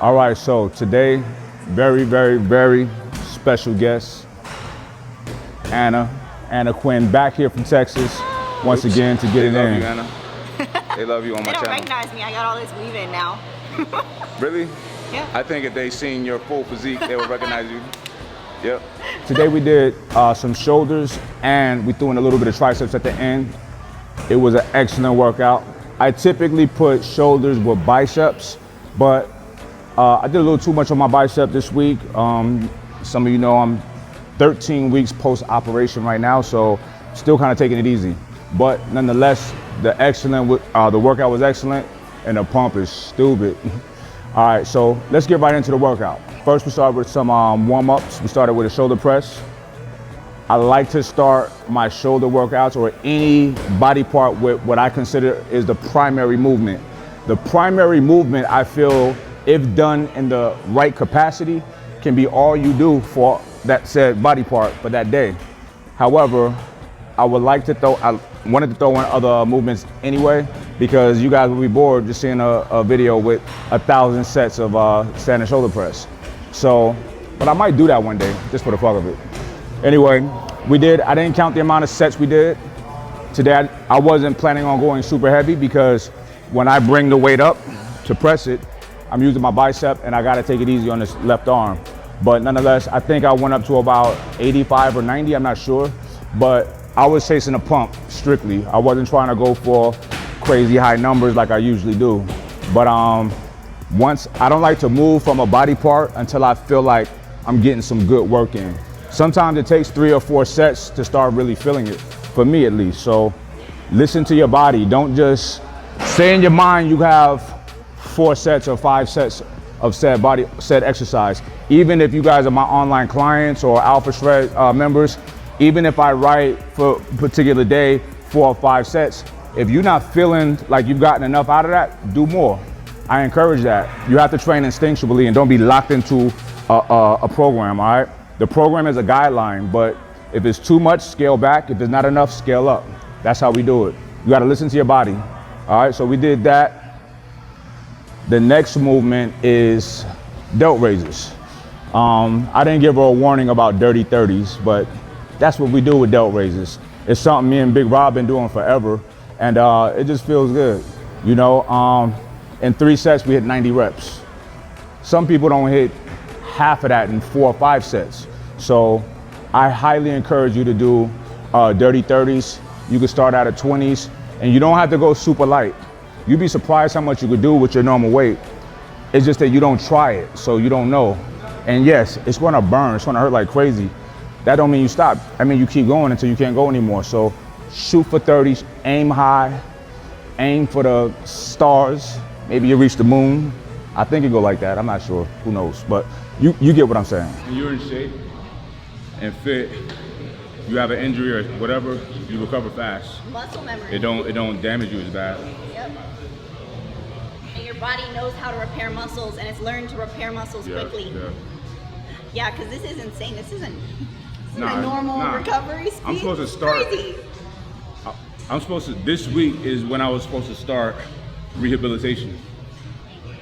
All right, so today, very, very, very special guest, Anna Quinn, back here from Texas, once again to get it in. They love you, Anna. They love you on my channel. They don't recognize me. I got all this weave in now. Really? Yeah. I think if they seen your full physique, they would recognize you. Yep. Today we did some shoulders and we threw in a little bit of triceps at the end. It was an excellent workout. I typically put shoulders with biceps, but I did a little too much on my bicep this week. Some of you know I'm 13 weeks post-operation right now, so still kind of taking it easy. But nonetheless, the workout was excellent, and the pump is stupid. All right, so let's get right into the workout. First, we started with some warm-ups. We started with a shoulder press. I like to start my shoulder workouts or any body part with what I consider is the primary movement. The primary movement, I feel, if done in the right capacity, can be all you do for that said body part for that day. However, I wanted to throw in other movements anyway, because you guys will be bored just seeing a video with 1,000 sets of standing shoulder press. So, but I might do that one day, just for the fuck of it. Anyway, I didn't count the amount of sets we did. Today, I wasn't planning on going super heavy because when I bring the weight up to press it, I'm using my bicep and I gotta take it easy on this left arm. But nonetheless, I think I went up to about 85 or 90, I'm not sure. But I was chasing a pump strictly. I wasn't trying to go for crazy high numbers like I usually do. But I don't like to move from a body part until I feel like I'm getting some good work in. Sometimes it takes 3 or 4 sets to start really feeling it, for me at least. So listen to your body. Don't just say in your mind you have 4 sets or 5 sets of said exercise. Even if you guys are my online clients or Alpha Shred members, even if I write for a particular day 4 or 5 sets, if you're not feeling like you've gotten enough out of that, do more. I encourage that. You have to train instinctually and don't be locked into a program, all right? The program is a guideline, but if it's too much, scale back. If it's not enough, scale up. That's how we do it. You gotta listen to your body. All right, so we did that. The next movement is delt raises. I didn't give her a warning about dirty 30s, but that's what we do with delt raises. It's something me and Big Rob been doing forever, and it just feels good. You know, in 3 sets, we hit 90 reps. Some people don't hit half of that in 4 or 5 sets. So I highly encourage you to do dirty 30s. You can start out at 20s, and you don't have to go super light. You'd be surprised how much you could do with your normal weight. It's just that you don't try it, so you don't know. And yes, it's gonna burn, it's gonna hurt like crazy. That don't mean you stop. I mean, you keep going until you can't go anymore. So shoot for 30s, aim high, aim for the stars. Maybe you reach the moon. I think it go like that, I'm not sure, who knows? But you get what I'm saying. When you're in shape and fit, you have an injury or whatever, you recover fast. Muscle memory. It don't damage you as bad. Yep. And your body knows how to repair muscles, and it's learned to repair muscles quickly. Yeah, because this is insane. This isn't a normal recovery speed. I'm supposed to start. Crazy. This week is when I was supposed to start rehabilitation.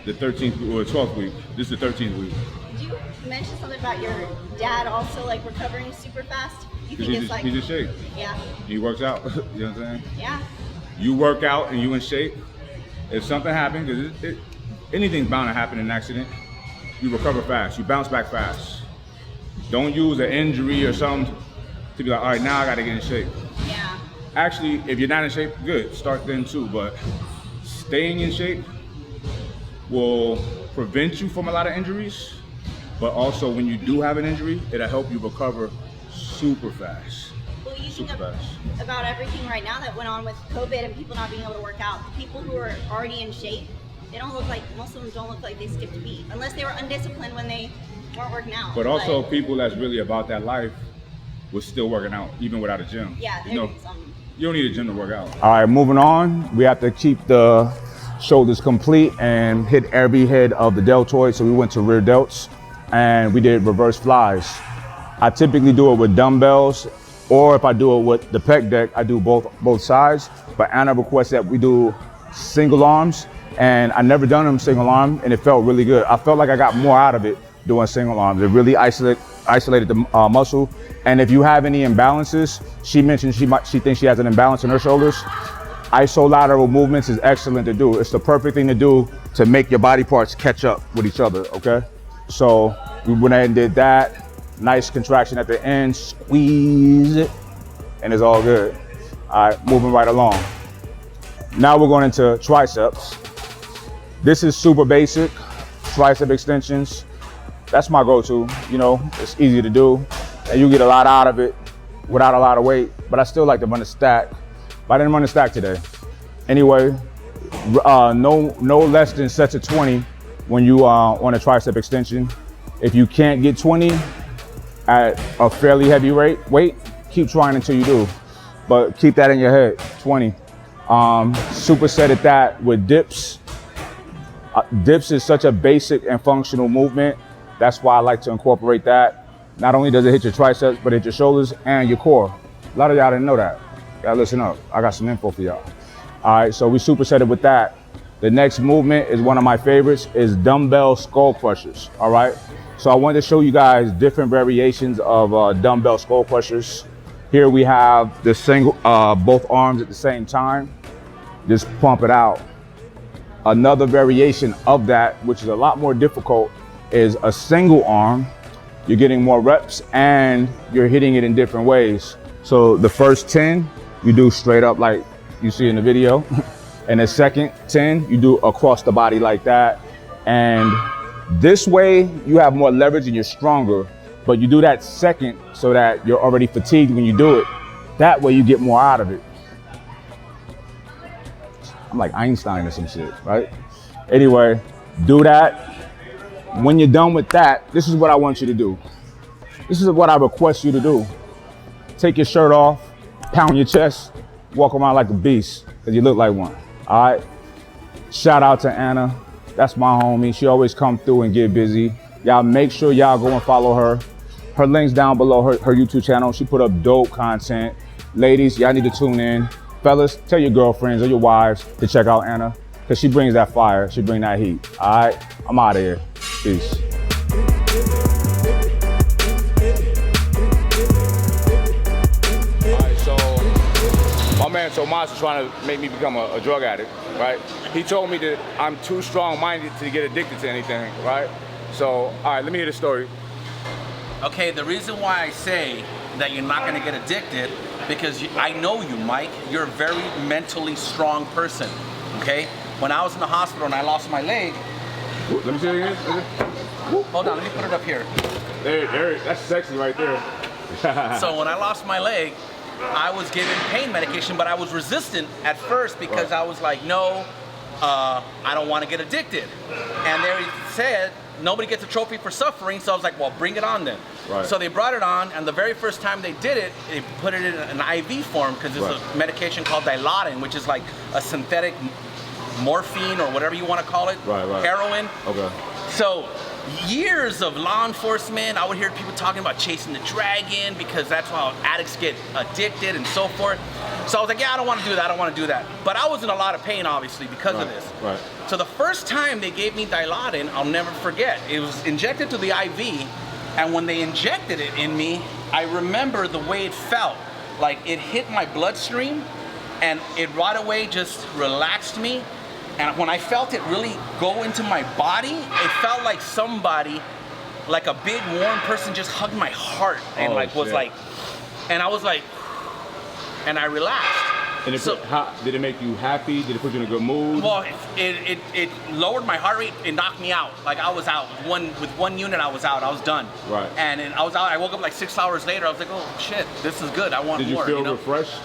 The 13th or 12th week. This is the 13th week. Did you mention something about your dad also like recovering super fast? You think it's like he's in shape. Yeah. He works out. You know what I'm saying? Yeah. You work out and you in shape. If something happens, because anything's bound to happen in an accident, you recover fast. You bounce back fast. Don't use an injury or something to be like, all right, now I got to get in shape. Yeah. Actually, if you're not in shape, good. Start then too. But staying in shape will prevent you from a lot of injuries, but also when you do have an injury, it'll help you recover super fast. Well, you think about everything right now that went on with COVID and people not being able to work out. The people who are already in shape, most of them don't look like they skipped a beat, unless they were undisciplined when they weren't working out. But also people that's really about that life was still working out, even without a gym. Yeah, you don't need a gym to work out. All right, moving on. We have to keep the shoulders complete and hit every head of the deltoid. So we went to rear delts and we did reverse flies. I typically do it with dumbbells, or if I do it with the pec deck, I do both sides. But Anna requests that we do single arms And I never done them single arm, and it felt really good. I felt like I got more out of it doing single arms. It really isolated the muscle. And if you have any imbalances, she mentioned she thinks she has an imbalance in her shoulders. Isolateral movements is excellent to do. It's the perfect thing to do to make your body parts catch up with each other, okay? So we went ahead and did that. Nice contraction at the end, squeeze it, and it's all good. All right, moving right along. Now we're going into triceps. This is super basic, tricep extensions. That's my go-to, you know, it's easy to do, and you get a lot out of it without a lot of weight, but I still like to run a stack. But I didn't run a stack today. Anyway, no less than sets of 20 when you on a tricep extension. If you can't get 20 at a fairly heavy weight, keep trying until you do. But keep that in your head, 20. Superset at that with dips. Dips is such a basic and functional movement. That's why I like to incorporate that. Not only does it hit your triceps, but it hit your shoulders and your core. A lot of y'all didn't know that. Y'all listen up, I got some info for y'all. All right, so we superset it with that. The next movement is one of my favorites, is dumbbell skull crushers, all right? So I wanted to show you guys different variations of dumbbell skull crushers. Here we have the single, both arms at the same time. Just pump it out. Another variation of that, which is a lot more difficult, is a single arm. You're getting more reps and you're hitting it in different ways. So the first 10, you do straight up like you see in the video. And the second 10, you do across the body like that. And this way you have more leverage and you're stronger, but you do that second so that you're already fatigued when you do it. That way you get more out of it. I'm like Einstein or some shit, right? Anyway, do that. When you're done with that, this is what I want you to do. This is what I request you to do. Take your shirt off, pound your chest, walk around like a beast, because you look like one, all right? Shout out to Anna. That's my homie. She always come through and get busy. Y'all make sure y'all go and follow her. Her link's down below her YouTube channel. She put up dope content. Ladies, y'all need to tune in. Fellas, tell your girlfriends or your wives to check out Anna, because she brings that fire. She brings that heat, all right? I'm out of here. Peace. My man Tomas is trying to make me become a drug addict, right? He told me that I'm too strong-minded to get addicted to anything, right? So, all right, let me hear the story. Okay, the reason why I say that you're not gonna get addicted, because I know you, Mike. You're a very mentally strong person, okay? When I was in the hospital and I lost my leg. Let me see it again. Hold on, let me put it up here. There, that's sexy right there. So when I lost my leg, I was given pain medication, but I was resistant at first because I was like, no, I don't want to get addicted. And they said, nobody gets a trophy for suffering, so I was like, well, bring it on then. Right. So they brought it on, and the very first time they did it, they put it in an IV form, because there's a medication called Dilaudid, which is like a synthetic morphine or whatever you want to call it, heroin. Okay. So years of law enforcement, I would hear people talking about chasing the dragon, because that's how addicts get addicted and so forth. So I was like, yeah, I don't want to do that, I don't want to do that. But I was in a lot of pain, obviously, because of this. Right. So the first time they gave me Dilaudid, I'll never forget. It was injected to the IV, and when they injected it in me, I remember the way it felt. Like, it hit my bloodstream, and it right away just relaxed me. And when I felt it really go into my body, it felt like somebody, like a big warm person, just hugged my heart and was like, and I was like, and I relaxed. And did it make you happy? Did it put you in a good mood? Well, it lowered my heart rate. It knocked me out. Like, I was out with one unit. I was out. I was done. Right. And I was out. I woke up like 6 hours later. I was like, oh shit, this is good. I want more. Did you feel refreshed?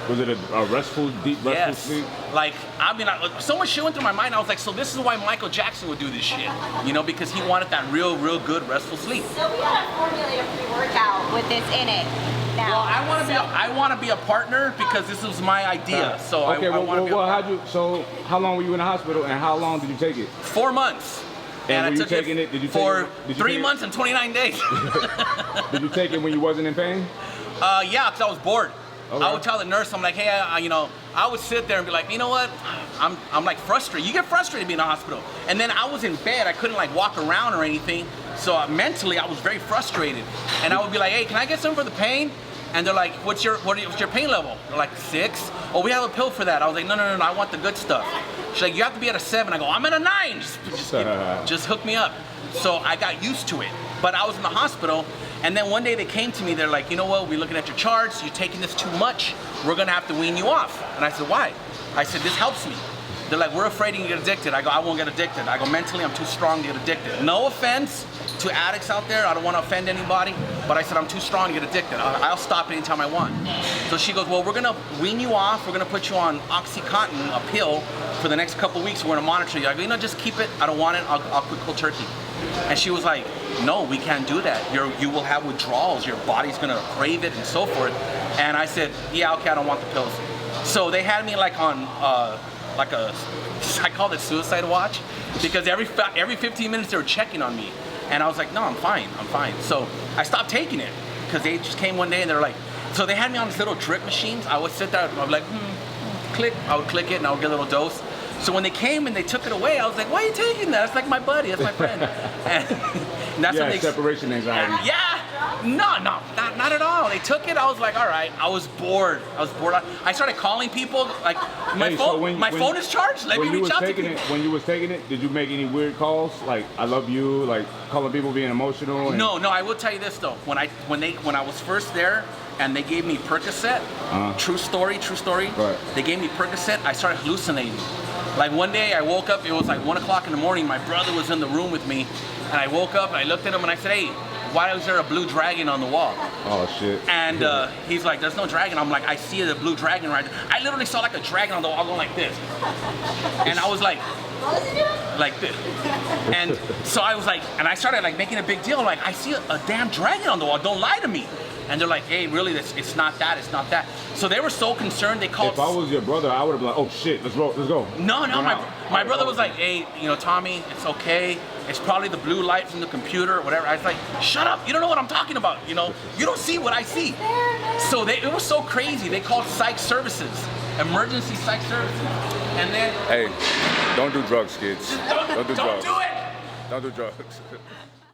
Was it a restful, deep, restful sleep? Like, I mean, so much shit went through my mind. I was like, so this is why Michael Jackson would do this shit, you know, because he wanted that real good restful sleep. So we gotta formulate a pre-workout with this in it now. Well, I want to be a partner, because this was my idea. So okay, I want to be a partner. So how long were you in the hospital, and how long did you take it? 4 months. And I took it for 3 months and 29 days. Did you take it when you wasn't in pain? Yeah, because I was bored. Okay. I would tell the nurse, I'm like, hey, I would sit there and be like, you know what? I'm like frustrated. You get frustrated being in the hospital. And then I was in bed. I couldn't like walk around or anything. So mentally, I was very frustrated. And I would be like, hey, can I get something for the pain? And they're like, what's your pain level? They're like 6. Oh, we have a pill for that. I was like, no, I want the good stuff. She's like, you have to be at a 7. I go, I'm at a 9. Just hook me up. So I got used to it. But I was in the hospital, and then one day they came to me, they're like, you know what, we're looking at your charts, you're taking this too much, we're gonna have to wean you off. And I said, why? I said, this helps me. They're like, we're afraid you get addicted. I go, I won't get addicted. I go, mentally, I'm too strong to get addicted. No offense to addicts out there, I don't want to offend anybody, but I said, I'm too strong to get addicted. I'll stop anytime I want. So she goes, well, we're gonna wean you off, we're gonna put you on Oxycontin, a pill, for the next couple weeks, we're gonna monitor you. I go, you know, just keep it, I don't want it, I'll quit cold turkey. And she was like, no, we can't do that. You will have withdrawals, your body's gonna crave it and so forth. And I said, yeah, okay, I don't want the pills. So they had me like on, I called it suicide watch, because every 15 minutes they were checking on me. And I was like, no, I'm fine. So I stopped taking it, because they just came one day and they're like, so they had me on these little drip machines. I would sit there, I would like, click, I would click it and I would get a little dose. So when they came and they took it away, I was like, why are you taking that? That's like my buddy, that's my friend. And that's when they, separation anxiety. yeah, not at all. They took it, I was like, all right. I was bored. I started calling people, like, my phone is charged, let me reach out to people. When you was taking it, did you make any weird calls? Like, I love you, like calling people being emotional? And... No, I will tell you this though. When I was first there, and they gave me Percocet, true story. Right. They gave me Percocet, I started hallucinating. Like one day I woke up, it was like 1 o'clock in the morning, my brother was in the room with me, and I woke up and I looked at him and I said, hey, why is there a blue dragon on the wall? Oh shit. And he's like, there's no dragon. I'm like, I see the blue dragon right there. I literally saw like a dragon on the wall going like this. And I was like this. And so I was like, and I started like making a big deal, like, I see a damn dragon on the wall, don't lie to me. And they're like, hey, really, it's not that. So they were so concerned, they called... If I was your brother, I would have been like, oh shit, let's go. No, my brother was like, hey, you know, Tommy, it's okay. It's probably the blue light from the computer or whatever. I was like, shut up, you don't know what I'm talking about, you know? You don't see what I see. So it was so crazy, they called psych services, emergency psych services. And then... Hey, don't do drugs, kids. Don't do it! Don't do drugs.